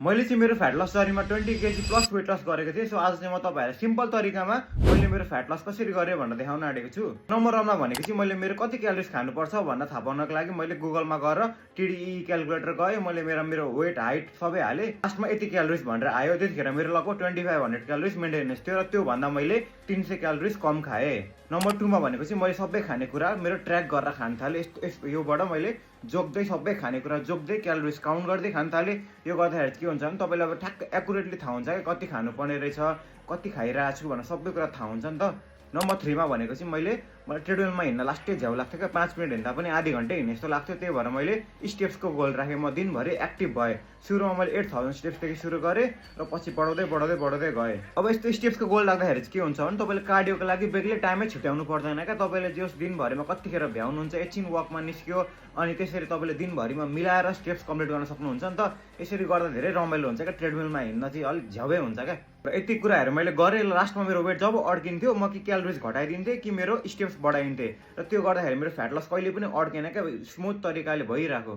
मैले चाहिँ मेरो फ्याट लस जर्नीमा 20 केजी प्लस वेट लस गरेको थिएँ। सो आज चाहिँ म तपाईँहरूलाई सिम्पल तरिकामा मैले मेरो फ्याट लस कसरी गरेँ भनेर देखाउन आँटेको छु। नम्बर 1मा भनेको चाहिँ मैले मेरो कति क्यालोरिज खानुपर्छ भनेर थाहा पाउनको लागि मैले गुगलमा गएर TDE क्यालकुलेटर गएँ। मैले मेरो वेट हाइट सबै हालेँ। लास्टमा यति क्यालोरिज भनेर आयो। त्यतिखेर मेरो लगभग 2500 क्यालोरिज मेन्टेनेन्स थियो र त्योभन्दा मैले 300 क्यालोरिज कम खाएँ। नम्बर 2मा भनेको चाहिँ मैले सबै खानेकुरा मेरो ट्र्याक गरेर खान थालेँ। योबाट मैले जोग्दै सबै खानेकुरा जोग्दै क्यालोरिज काउन्ट गर्दै खान थालेँ। यो गर्दाखेरि के हुन्छ भने तपाईँलाई अब ठ्याक्क एकुरेटली थाहा हुन्छ कि कति खानुपर्ने रहेछ, कति खाइरहेको छु भनेर सबै कुरा थाहा हुन्छ नि त। नम्बर 3मा भनेको चाहिँ मलाई ट्रेडमिलमा हिँड्न लास्टै झ्याउ लाग्थ्यो क्या। 5 मिनट हिँड्दा पनि आधी घन्टा हिँड्ने जस्तो लाग्थ्यो। त्यही भएर मैले स्टेप्सको गोल राखेँ। म दिनभरि एक्टिभ भएँ। सुरुमा मैले 8000 स्टेप्सदेखि सुरु गरेँ र पछि बढाउँदै गएँ। अब यस्तो स्टेप्सको गोल राख्दाखेरि चाहिँ के हुन्छ भने तपाईँले कार्डियोको लागि बेग्लै टाइमै छुट्याउनु पर्दैन क्या। तपाईँले जस दिनभरिमा कतिखेर भ्याउनुहुन्छ, एकछिन वकमा निस्क्यो अनि त्यसरी तपाईँले दिनभरिमा मिलाएर स्टेप्स कम्प्लिट गर्न सक्नुहुन्छ नि त। यसरी गर्दा धेरै रमाइलो हुन्छ क्या। ट्रेडमिलमा हिँड्न चाहिँ अलिक झ्याउै हुन्छ क्या। र यति कुराहरू मैले गरेँ। लास्टमा मेरो वेट जब अड्किन्थ्यो म कि क्यालोरिज घटाइदिन्थेँ कि मेरो स्टेप्स बढाइन्थेँ र त्यो गर्दाखेरि मेरो फ्याट लस कहिले पनि अड्केन क्या। स्मुथ तरिकाले भइरहेको।